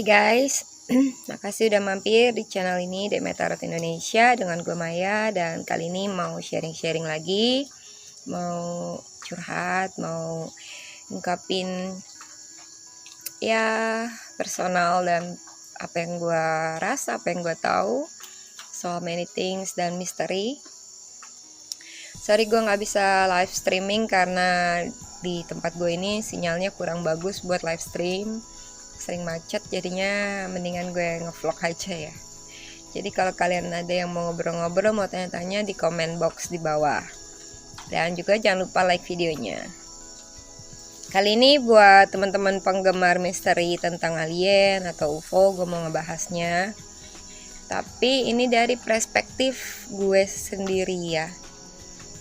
Guys, makasih udah mampir di channel ini Demetarot Indonesia dengan gue Maya. Dan kali ini mau sharing-sharing lagi, mau curhat, mau ungkapin ya personal dan apa yang gue rasa, apa yang gue tahu, so many things dan misteri. Sorry gue nggak bisa live streaming karena di tempat gue ini sinyalnya kurang bagus buat live stream, sering macet, jadinya mendingan gue ngevlog aja ya. Jadi kalau kalian ada yang mau ngobrol-ngobrol, mau tanya-tanya, di comment box di bawah. Dan juga jangan lupa like videonya. Kali ini buat teman-teman penggemar misteri tentang alien atau UFO, gue mau ngebahasnya. Tapi ini dari perspektif gue sendiri ya.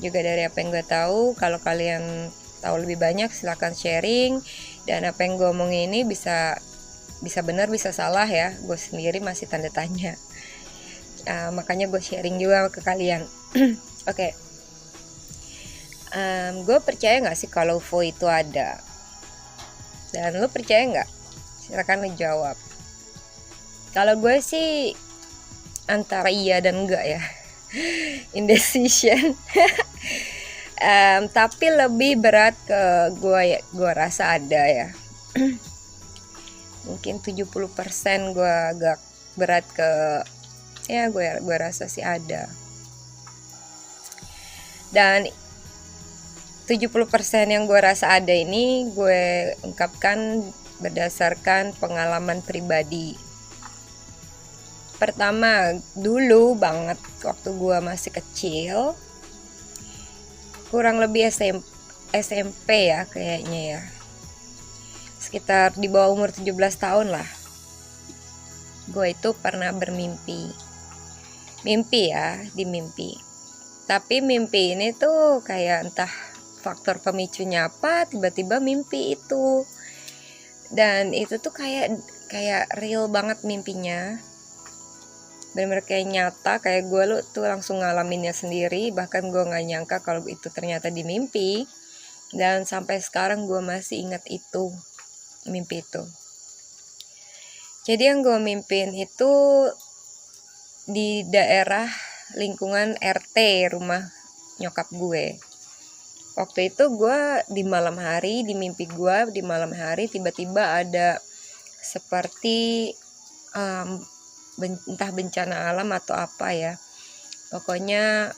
Juga dari apa yang gue tahu. Kalau kalian tahu lebih banyak silahkan sharing. Dan apa yang gue omongin ini bisa benar bisa salah ya. Gue sendiri masih tanda tanya. Makanya gue sharing juga ke kalian. Oke. Gue percaya gak sih kalau UFO itu ada? Dan lo percaya gak? Silakan lo jawab. Kalau gue sih antara iya dan enggak ya. Indecision. Tapi lebih berat ke gue rasa ada ya. Mungkin 70% gue agak berat ke ya gue rasa sih ada. Dan 70% yang gue rasa ada ini gue ungkapkan berdasarkan pengalaman pribadi. Pertama, dulu banget waktu gue masih kecil, kurang lebih SMP ya kayaknya ya, sekitar di bawah umur 17 tahun lah, gue itu pernah bermimpi. Tapi mimpi ini tuh kayak entah faktor pemicunya apa, tiba-tiba mimpi itu. Dan itu tuh kayak real banget mimpinya. Bener-bener kayak nyata, kayak gue tuh langsung ngalaminnya sendiri. Bahkan gue gak nyangka kalau itu ternyata di mimpi. Dan sampai sekarang gue masih ingat itu, mimpi itu. Jadi yang gue mimpin itu di daerah lingkungan RT rumah nyokap gue. Waktu itu gue di malam hari, di mimpi gue di malam hari tiba-tiba ada seperti entah bencana alam atau apa ya, pokoknya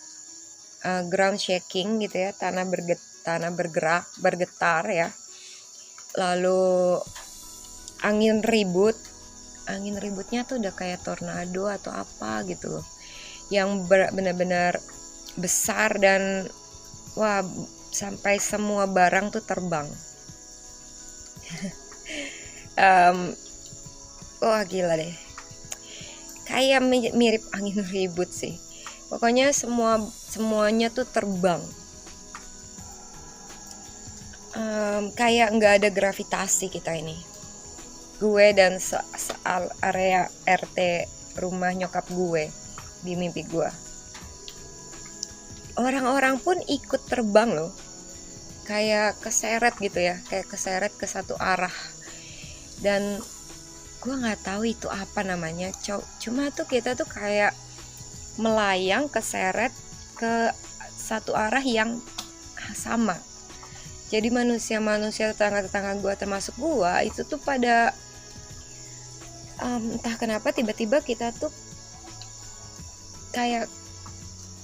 ground shaking gitu ya, tanah bergetar ya, lalu angin ributnya tuh udah kayak tornado atau apa gitu loh, yang benar-benar besar dan wah, sampai semua barang tuh terbang. Wah gila deh, kayak mirip angin ribut sih. Pokoknya semuanya tuh terbang. Kayak nggak ada gravitasi kita ini. Gue dan area RT rumah nyokap gue di mimpi gue. Orang-orang pun ikut terbang loh. Kayak keseret gitu ya, kayak keseret ke satu arah. Dan gue nggak tahu itu apa namanya, cuma tuh kita tuh kayak melayang keseret ke satu arah yang sama. Jadi manusia tetangga gue termasuk gue itu tuh pada entah kenapa tiba-tiba kita tuh kayak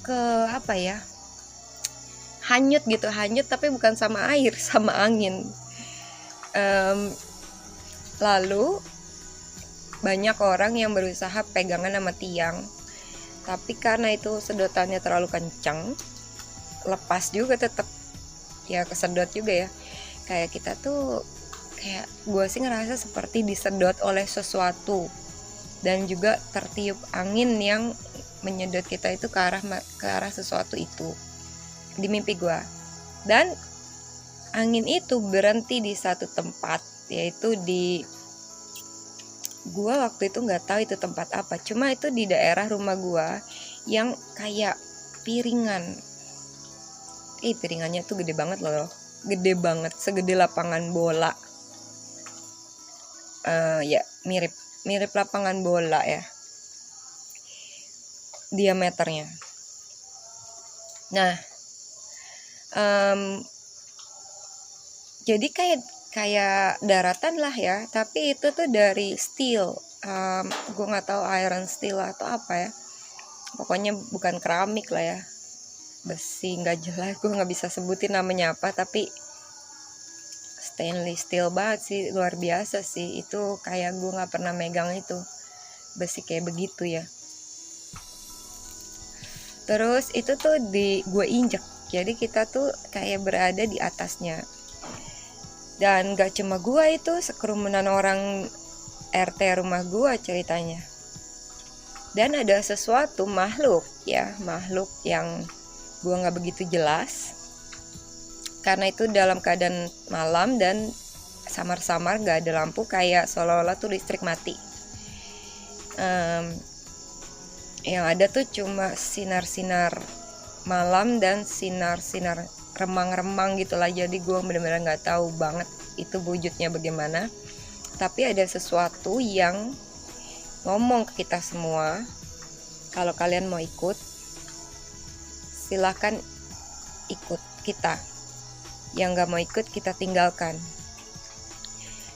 ke apa ya, hanyut tapi bukan sama air, sama angin. Lalu banyak orang yang berusaha pegangan sama tiang, tapi karena itu sedotannya terlalu kencang, lepas juga tetap ya, kesedot juga ya. Kayak kita tuh, kayak gue sih ngerasa seperti disedot oleh sesuatu, dan juga tertiup angin yang menyedot kita itu ke arah sesuatu itu di mimpi gue. Dan angin itu berhenti di satu tempat, yaitu di gue waktu itu nggak tahu itu tempat apa, cuma itu di daerah rumah gue yang kayak piringan. Piringannya tuh gede banget loh, gede banget, segede lapangan bola. Ya mirip mirip lapangan bola ya diameternya. Nah, jadi kayak daratan lah ya, tapi itu tuh dari steel. Gue nggak tahu iron steel atau apa ya, pokoknya bukan keramik lah ya, besi nggak jelas, gue nggak bisa sebutin namanya apa, tapi stainless steel banget sih, luar biasa sih itu. Kayak gue nggak pernah megang itu besi kayak begitu ya. Terus itu tuh gue injek, jadi kita tuh kayak berada di atasnya. Dan gak cuma gue, itu sekerumunan orang RT rumah gue ceritanya. Dan ada sesuatu makhluk yang gue gak begitu jelas, karena itu dalam keadaan malam dan samar-samar gak ada lampu, kayak seolah-olah tuh listrik mati. Yang ada tuh cuma sinar-sinar malam dan sinar-sinar remang-remang gitulah. Jadi gue benar-benar nggak tahu banget itu wujudnya bagaimana. Tapi ada sesuatu yang ngomong ke kita semua, kalau kalian mau ikut, silahkan ikut kita. Yang nggak mau ikut kita tinggalkan.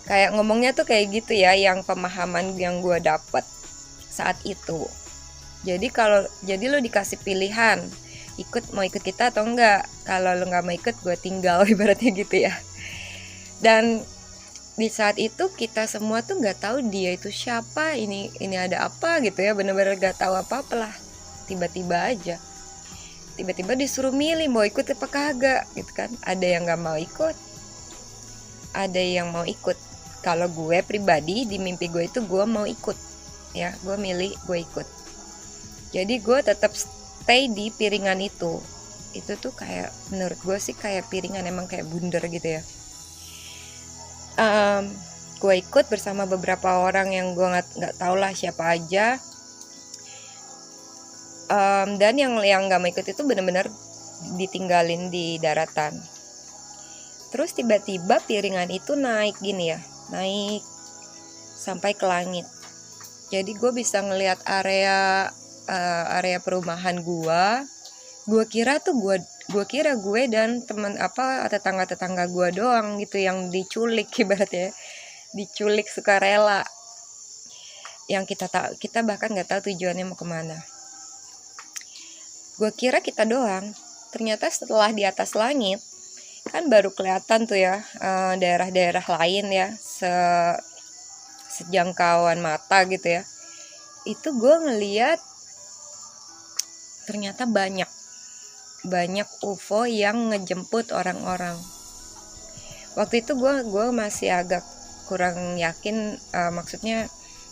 Kayak ngomongnya tuh kayak gitu ya, yang pemahaman yang gue dapet saat itu. Jadi lo dikasih pilihan, mau ikut kita atau enggak. Kalau lo nggak mau ikut, gue tinggal, ibaratnya gitu ya. Dan di saat itu kita semua tuh nggak tahu dia itu siapa, ini ada apa gitu ya, bener-bener nggak tahu apa-apa lah. Tiba-tiba disuruh milih mau ikut apa kagak gitu kan. Ada yang nggak mau ikut, ada yang mau ikut. Kalau gue pribadi di mimpi gue itu gue mau ikut ya, gue milih gue ikut. Jadi gue tetap stay di piringan itu tuh kayak, menurut gue sih kayak piringan, emang kayak bundar gitu ya. Gue ikut bersama beberapa orang yang gue nggak tahu lah siapa aja. Dan yang nggak mau ikut itu benar-benar ditinggalin di daratan. Terus tiba-tiba piringan itu naik gini ya, naik sampai ke langit. Jadi gue bisa ngelihat area perumahan gue kira gue dan tetangga gue doang gitu yang diculik, ibaratnya diculik sukarela, yang kita bahkan nggak tahu tujuannya mau kemana. Gue kira kita doang, ternyata setelah di atas langit kan baru kelihatan tuh ya daerah-daerah lain ya, sejangkauan mata gitu ya. Itu gue ngeliat ternyata banyak UFO yang ngejemput orang-orang. Waktu itu gue masih agak kurang yakin,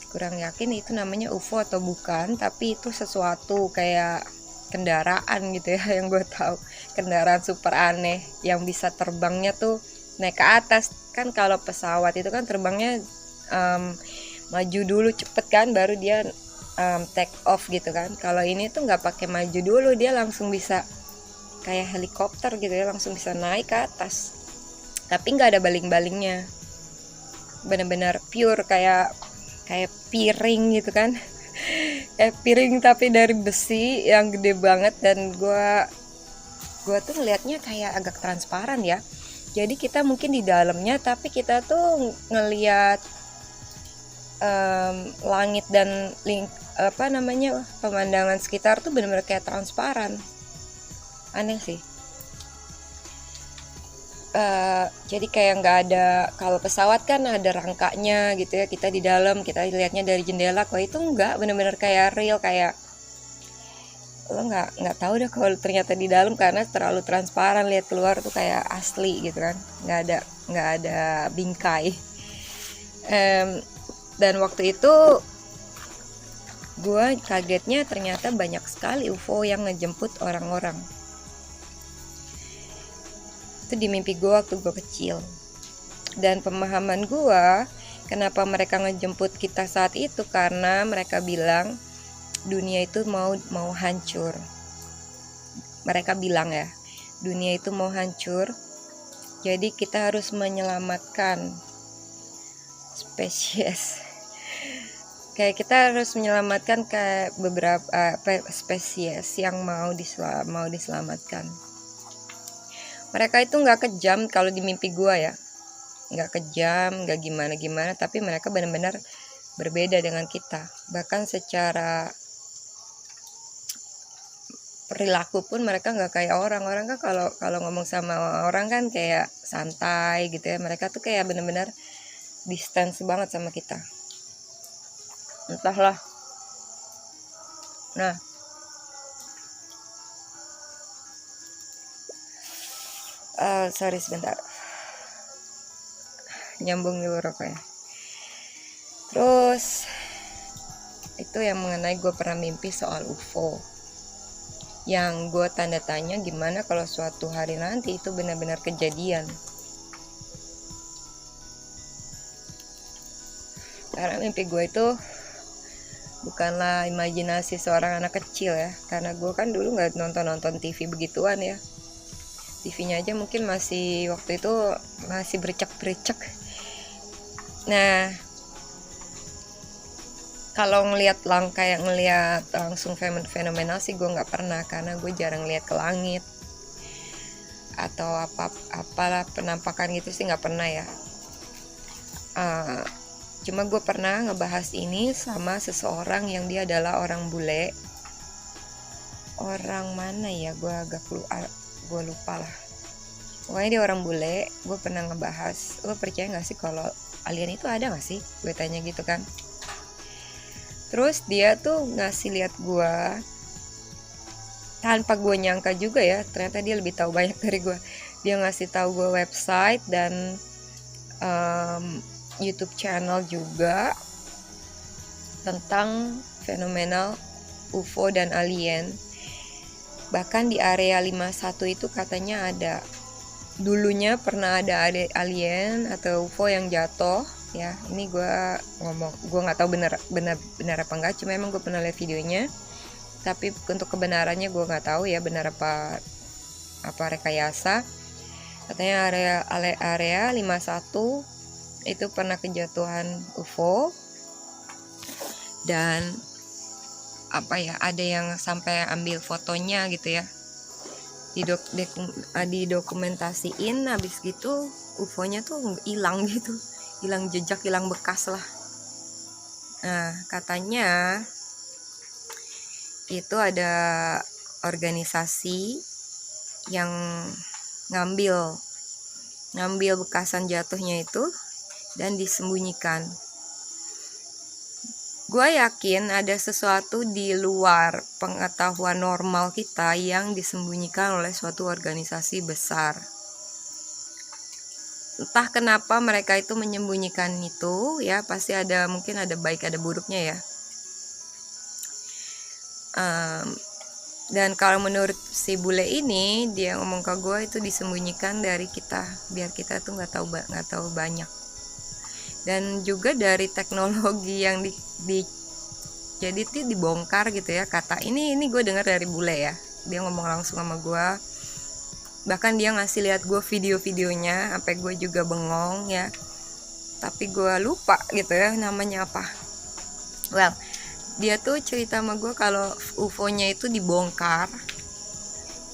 kurang yakin itu namanya UFO atau bukan, tapi itu sesuatu kayak kendaraan gitu ya, yang gue tahu kendaraan super aneh yang bisa terbangnya tuh naik ke atas. Kan kalau pesawat itu kan terbangnya maju dulu cepet kan, baru dia take off gitu kan. Kalau ini tuh nggak pakai maju dulu, dia langsung bisa kayak helikopter gitu ya, langsung bisa naik ke atas, tapi nggak ada baling-balingnya, benar-benar pure kayak piring gitu kan. Kayak piring tapi dari besi yang gede banget. Dan gue tuh ngelihatnya kayak agak transparan ya, jadi kita mungkin di dalamnya, tapi kita tuh ngelihat langit dan pemandangan sekitar tuh benar-benar kayak transparan. Aneh sih. Jadi kayak nggak ada, kalau pesawat kan ada rangkanya gitu ya, kita di dalam, kita lihatnya dari jendela. Kok itu nggak, benar-benar kayak real, kayak lo nggak tahu deh kalau ternyata di dalam, karena terlalu transparan, lihat keluar tuh kayak asli gitu kan, nggak ada bingkai. Dan waktu itu gue kagetnya ternyata banyak sekali UFO yang ngejemput orang-orang. Itu di mimpi gue waktu gue kecil. Dan pemahaman gue kenapa mereka ngejemput kita saat itu, karena mereka bilang dunia itu mau hancur. Mereka bilang ya, dunia itu mau hancur, jadi kita harus menyelamatkan spesies kayak kita harus menyelamatkan kayak beberapa spesies yang mau diselamatkan. Mereka itu nggak kejam kalau di mimpi gua ya, nggak kejam, nggak gimana, tapi mereka benar-benar berbeda dengan kita. Bahkan secara perilaku pun mereka nggak kayak orang kan kalau ngomong sama orang kan kayak santai gitu ya. Mereka tuh kayak benar-benar distance banget sama kita, entahlah. Nah, sorry sebentar, nyambung dulu rokoknya. Terus itu yang mengenai gue pernah mimpi soal UFO, yang gue tanda tanya gimana kalau suatu hari nanti itu benar-benar kejadian. Karena mimpi gue itu bukanlah imajinasi seorang anak kecil ya, karena gue kan dulu nggak nonton TV begituan ya. TV-nya aja mungkin masih waktu itu masih bercek. Nah, kalau ngelihat langsung fenomenal sih gue nggak pernah, karena gue jarang lihat ke langit atau apalah penampakan gitu sih nggak pernah ya. Cuma gue pernah ngebahas ini sama seseorang yang dia adalah orang bule. Orang mana ya, gue lupa lah. Pokoknya dia orang bule. Gue pernah ngebahas, lo percaya gak sih kalau alien itu ada gak sih? Gue tanya gitu kan. Terus dia tuh ngasih lihat gue, tanpa gue nyangka juga ya, ternyata dia lebih tahu banyak dari gue. Dia ngasih tahu gue website dan YouTube channel juga tentang fenomenal UFO dan alien. Bahkan di area 51 itu katanya ada, dulunya pernah ada alien atau UFO yang jatuh ya. Ini gue nggak tahu benar apa enggak, cuma emang gue pernah lihat videonya. Tapi untuk kebenarannya gue nggak tahu ya, benar apa rekayasa. Katanya area 51 itu pernah kejatuhan UFO, dan ada yang sampai ambil fotonya gitu ya, didokumentasiin. Habis gitu UFO-nya tuh hilang gitu, hilang jejak, hilang bekas lah. Nah, katanya itu ada organisasi yang ngambil bekasan jatuhnya itu dan disembunyikan. Gue yakin ada sesuatu di luar pengetahuan normal kita yang disembunyikan oleh suatu organisasi besar. Entah kenapa mereka itu menyembunyikan itu ya, pasti mungkin ada baik ada buruknya ya. Dan kalau menurut si bule ini, dia ngomong ke gue itu disembunyikan dari kita, biar kita tuh nggak tahu banyak. Dan juga dari teknologi yang jadi itu dibongkar gitu ya. Kata ini gue dengar dari bule ya, dia ngomong langsung sama gue. Bahkan dia ngasih lihat gue video-videonya, sampai gue juga bengong ya, tapi gue lupa gitu ya namanya apa. Well, dia tuh cerita sama gue kalau UFO-nya itu dibongkar,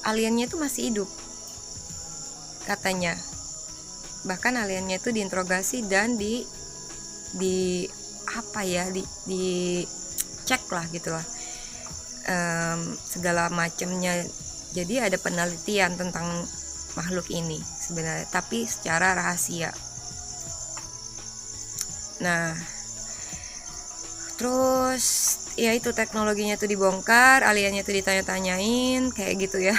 aliennya itu masih hidup katanya. Bahkan aliennya itu diinterogasi dan di cek lah gitu lah, segala macamnya. Jadi ada penelitian tentang makhluk ini sebenarnya, tapi secara rahasia. Nah, terus ya itu teknologinya tuh dibongkar, aliennya tuh ditanya-tanyain kayak gitu ya.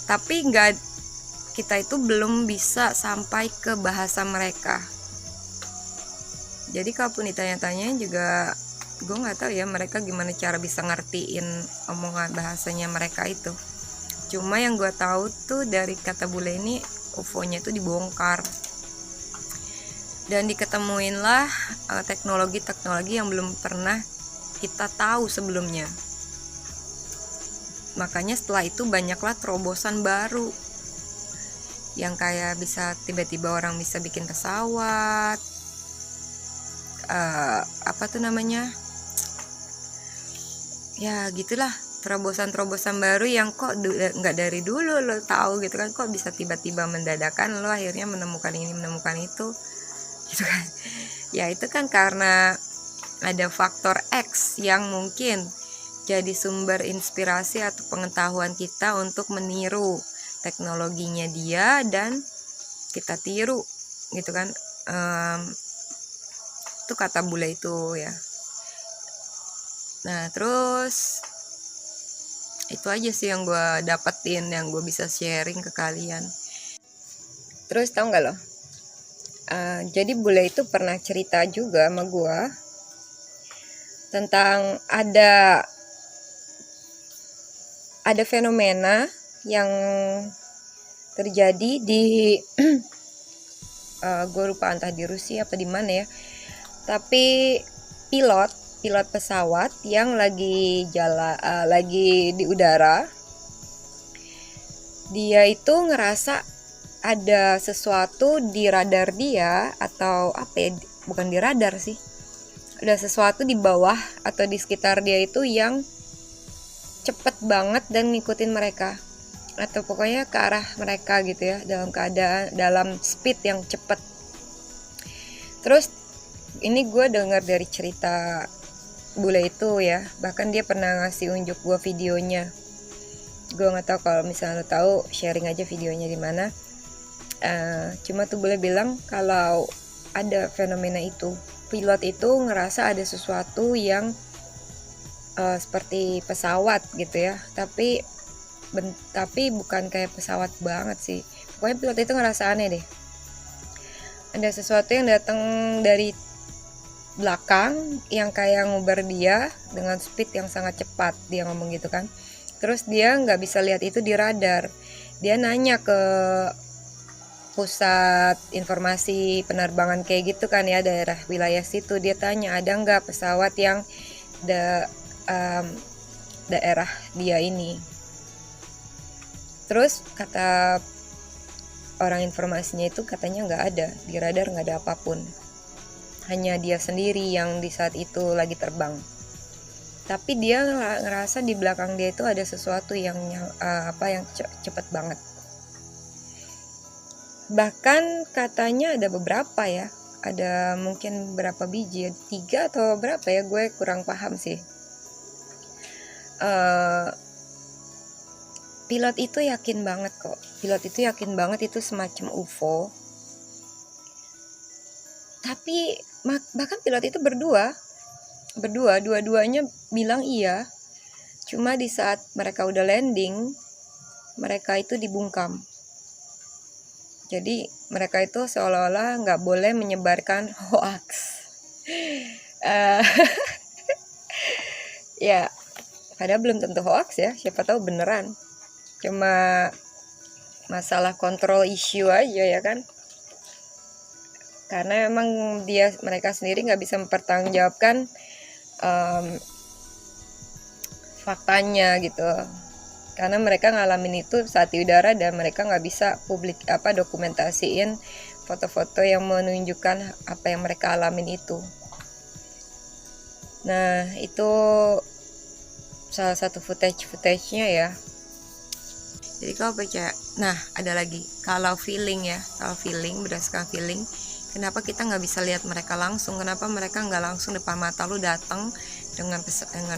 Tapi kita itu belum bisa sampai ke bahasa mereka. Jadi kalaupun ditanya-tanyain juga gue nggak tahu ya mereka gimana cara bisa ngertiin omongan bahasanya mereka itu. Cuma yang gue tahu tuh dari kata bule ini, UFO-nya itu dibongkar dan diketemuinlah teknologi yang belum pernah kita tahu sebelumnya. Makanya setelah itu banyaklah terobosan baru yang kayak bisa tiba-tiba orang bisa bikin pesawat, apa tuh namanya, ya gitulah, terobosan-terobosan baru yang kok nggak dari dulu lo tahu gitu kan, kok bisa tiba-tiba mendadakan lo akhirnya menemukan ini menemukan itu gitu kan. Ya itu kan karena ada faktor X yang mungkin jadi sumber inspirasi atau pengetahuan kita untuk meniru teknologinya dia dan kita tiru gitu kan. Itu kata bule itu ya. Nah terus itu aja sih yang gue dapetin, yang gue bisa sharing ke kalian. Terus tau gak lo, jadi bule itu pernah cerita juga sama gue tentang ada fenomena yang terjadi di gue lupa entah di Rusia apa di mana ya, tapi pilot pesawat yang lagi lagi di udara, dia itu ngerasa ada sesuatu di radar dia, atau apa ya, bukan di radar sih, ada sesuatu di bawah atau di sekitar dia itu yang cepet banget dan ngikutin mereka, atau pokoknya ke arah mereka gitu ya, dalam speed yang cepet. Terus ini gue dengar dari cerita bule itu ya, bahkan dia pernah ngasih unjuk gue videonya. Gue nggak tahu, kalau misalnya lo tahu sharing aja videonya di mana. Cuma tuh bule bilang kalau ada fenomena itu, pilot itu ngerasa ada sesuatu yang seperti pesawat gitu ya, tapi bukan kayak pesawat banget sih. Pokoknya pilot itu ngerasa aneh deh, ada sesuatu yang datang dari belakang yang kayak nguber dia dengan speed yang sangat cepat, dia ngomong gitu kan. Terus dia nggak bisa lihat itu di radar, dia nanya ke pusat informasi penerbangan kayak gitu kan ya, daerah wilayah situ. Dia tanya ada nggak pesawat yang daerah dia ini. Terus kata orang informasinya itu katanya nggak ada, di radar nggak ada apapun, hanya dia sendiri yang di saat itu lagi terbang. Tapi dia ngerasa di belakang dia itu ada sesuatu yang cepat banget. Bahkan katanya ada beberapa ya, ada mungkin berapa biji, 3 atau berapa ya, gue kurang paham sih. Pilot itu yakin banget itu semacam UFO. Tapi bahkan pilot itu dua-duanya bilang iya. Cuma di saat mereka udah landing, mereka itu dibungkam. Jadi mereka itu seolah-olah nggak boleh menyebarkan hoax. Ya, padahal belum tentu hoax ya, siapa tahu beneran. Cuma masalah kontrol issue aja ya kan. Karena emang mereka sendiri nggak bisa mempertanggungjawabkan faktanya gitu, karena mereka ngalamin itu saat di udara dan mereka nggak bisa dokumentasiin foto-foto yang menunjukkan apa yang mereka alamin itu. Nah itu salah satu footage-nya ya. Jadi kalau percaya, nah ada lagi, kalau feeling berdasarkan feeling, kenapa kita nggak bisa lihat mereka langsung? Kenapa mereka nggak langsung depan mata lu datang dengan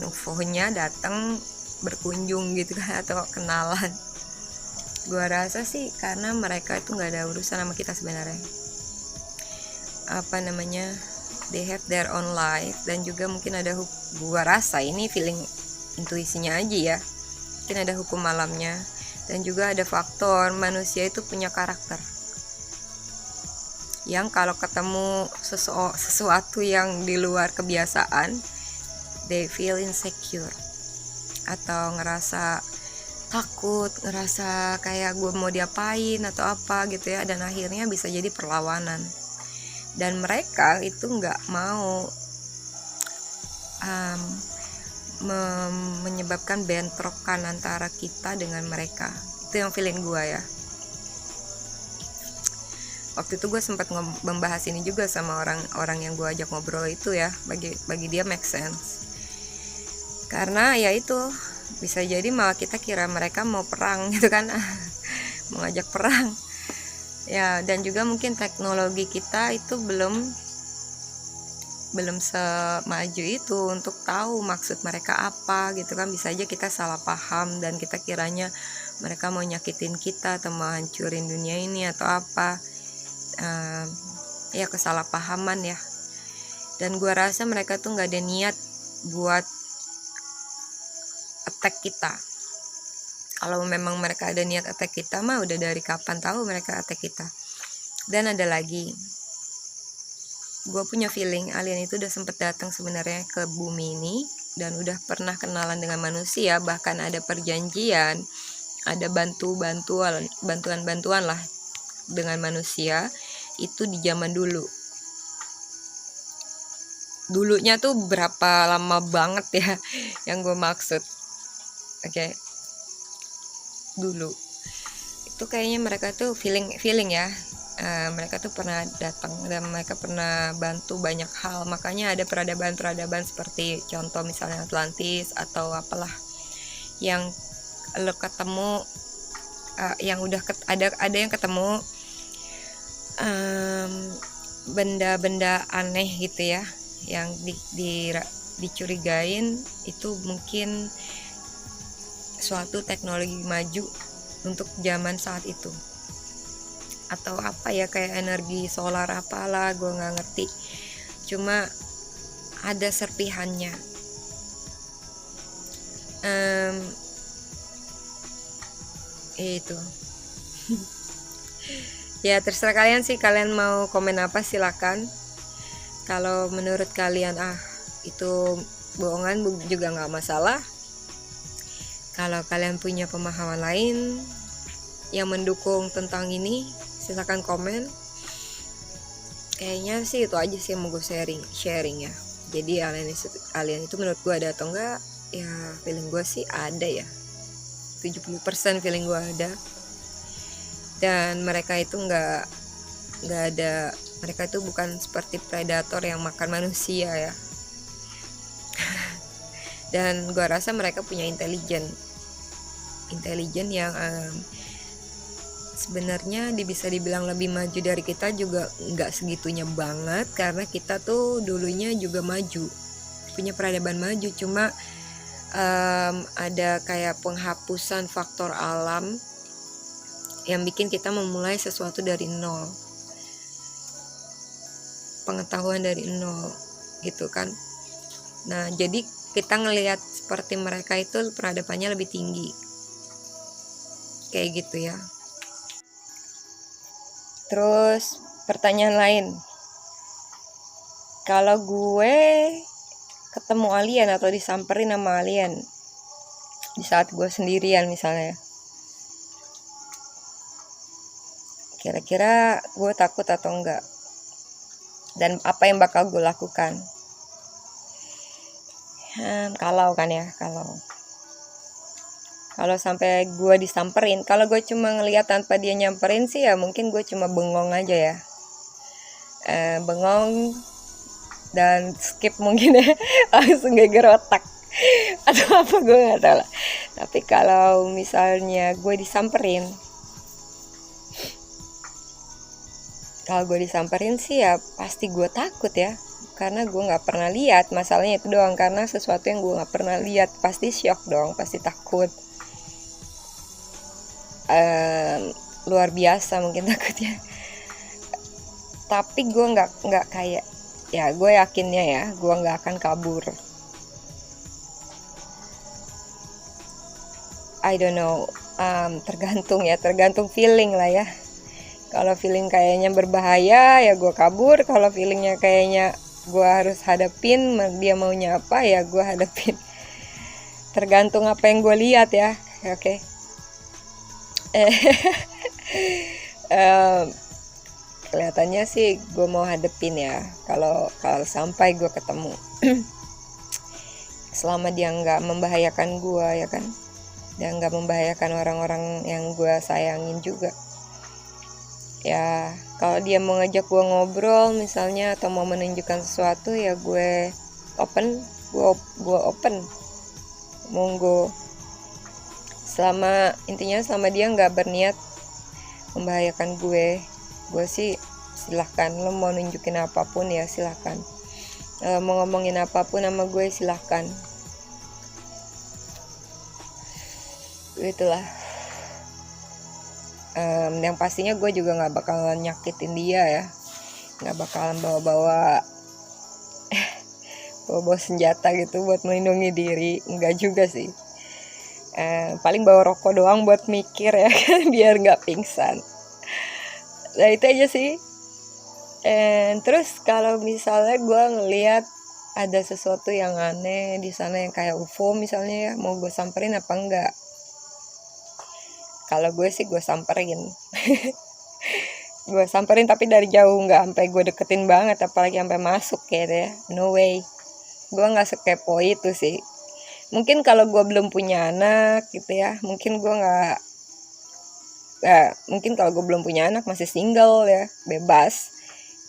UFO-nya, datang berkunjung gitu kan, atau kenalan? Gua rasa sih karena mereka itu nggak ada urusan sama kita sebenarnya. They have their own life, dan juga mungkin ada gua rasa ini feeling intuisinya aja ya. Mungkin ada hukum malamnya, dan juga ada faktor manusia itu punya karakter yang kalau ketemu sesuatu yang di luar kebiasaan, they feel insecure atau ngerasa takut, ngerasa kayak gue mau diapain atau apa gitu ya, dan akhirnya bisa jadi perlawanan. Dan mereka itu nggak mau menyebabkan bentrokan antara kita dengan mereka. Itu yang feeling gue ya. waktu itu gue sempat membahas ini juga sama orang yang gue ajak ngobrol itu ya, bagi dia make sense. Karena ya itu bisa jadi malah kita kira mereka mau perang gitu kan, mau ngajak perang ya. Dan juga mungkin teknologi kita itu belum semaju itu untuk tahu maksud mereka apa gitu kan. Bisa aja kita salah paham dan kita kiranya mereka mau nyakitin kita atau mau hancurin dunia ini atau apa. Ya kesalahpahaman ya. Dan gue rasa mereka tuh gak ada niat buat attack kita. Kalau memang mereka ada niat attack kita mah udah dari kapan tahu mereka attack kita. Dan ada lagi, gue punya feeling alien itu udah sempet datang sebenarnya ke bumi ini dan udah pernah kenalan dengan manusia, bahkan ada perjanjian, ada bantuan lah dengan manusia itu di zaman dulu. Dulunya tuh berapa lama banget ya yang gue maksud. Oke. Dulu itu kayaknya mereka tuh feeling ya. Mereka tuh pernah datang dan mereka pernah bantu banyak hal. Makanya ada peradaban seperti contoh misalnya Atlantis atau apalah yang lo ketemu, yang udah ada yang ketemu benda-benda aneh gitu ya, yang dicurigain itu mungkin suatu teknologi maju untuk zaman saat itu, atau apa ya, kayak energi solar apalah, gue nggak ngerti, cuma ada serpihannya. Itu ya terserah kalian sih, kalian mau komen apa silakan. Kalau menurut kalian itu bohongan juga nggak masalah. Kalau kalian punya pemahaman lain yang mendukung tentang ini, silakan komen. Kayaknya sih itu aja sih yang mau gue sharing ya. Jadi alien itu menurut gue ada atau enggak, ya feeling gue sih ada ya, 70% feeling gue ada. Dan mereka itu nggak ada, mereka itu bukan seperti predator yang makan manusia ya. Dan gue rasa mereka punya intelijen yang sebenarnya bisa dibilang lebih maju dari kita juga nggak segitunya banget, karena kita tuh dulunya juga maju, punya peradaban maju, cuma ada kayak penghapusan faktor alam yang bikin kita memulai sesuatu dari nol, pengetahuan dari nol gitu kan. Nah jadi kita ngelihat seperti mereka itu peradabannya lebih tinggi kayak gitu ya. Terus pertanyaan lain, kalau gue ketemu alien atau disamperin sama alien di saat gue sendirian misalnya, kira-kira gue takut atau enggak, dan apa yang bakal gue lakukan? Kalau sampai gue disamperin, kalau gue cuma ngeliat tanpa dia nyamperin sih ya mungkin gue cuma bengong aja ya, bengong dan skip mungkin ya, langsung geger otak atau apa, gue nggak tahu lah. Tapi kalau misalnya gue disamperin, sih ya pasti gue takut ya, karena gue nggak pernah lihat. Masalahnya itu doang, karena sesuatu yang gue nggak pernah lihat, pasti shock dong, pasti takut. Luar biasa mungkin takutnya. Tapi gue nggak kayak ya, gue yakinnya ya gue nggak akan kabur. I don't know, tergantung feeling lah ya. Kalau feeling kayaknya berbahaya ya gue kabur. Kalau feelingnya kayaknya gue harus hadapin, dia maunya apa ya gue hadapin. Tergantung apa yang gue lihat ya. Oke. Kelihatannya sih gue mau hadapin ya, kalau sampai gue ketemu. Selama dia nggak membahayakan gue ya kan, dan nggak membahayakan orang-orang yang gue sayangin juga. Ya kalau dia mau ngajak gue ngobrol misalnya atau mau menunjukkan sesuatu, ya gue open, gue open, monggo. Intinya selama dia nggak berniat membahayakan gue sih silahkan. Lo mau nunjukin apapun ya silahkan, mau ngomongin apapun sama gue silahkan. Itulah. Yang pastinya gue juga nggak bakalan nyakitin dia ya, nggak bakalan bawa senjata gitu buat melindungi diri, enggak juga sih. Paling bawa rokok doang buat mikir ya kan, biar nggak pingsan. Nah itu aja sih. Terus kalau misalnya gue ngelihat ada sesuatu yang aneh di sana yang kayak UFO misalnya ya, mau gue samperin apa enggak? Kalau gue sih gue samperin. Gue samperin tapi dari jauh, nggak sampai gue deketin banget, apalagi sampai masuk gitu ya. No way. Gue nggak sekepo itu sih. Mungkin kalau gue belum punya anak gitu ya, mungkin kalau gue belum punya anak, masih single ya, bebas,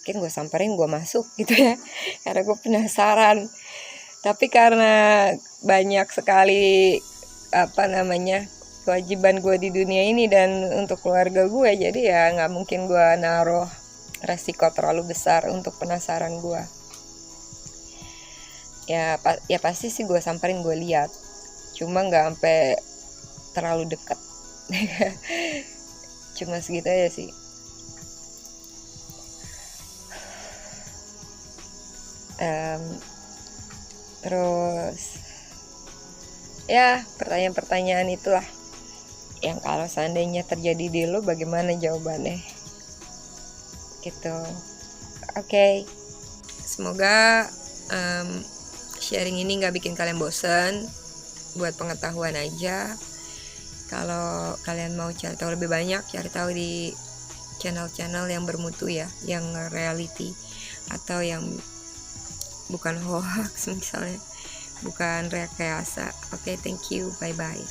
mungkin gue samperin, gue masuk gitu ya, karena gue penasaran. Tapi karena banyak sekali kewajiban gue di dunia ini dan untuk keluarga gue, jadi ya nggak mungkin gue naruh resiko terlalu besar untuk penasaran gue. Ya pasti sih gue samperin, gue lihat, cuma nggak sampai terlalu dekat. Cuma segitu aja sih. Terus ya pertanyaan-pertanyaan itulah yang kalau seandainya terjadi di lo, bagaimana jawabannya gitu. Oke. Semoga sharing ini gak bikin kalian bosen, buat pengetahuan aja. Kalau kalian mau cari tahu lebih banyak, cari tahu di channel-channel yang bermutu ya, yang reality atau yang bukan hoax misalnya, bukan rekayasa. Oke, thank you, bye bye.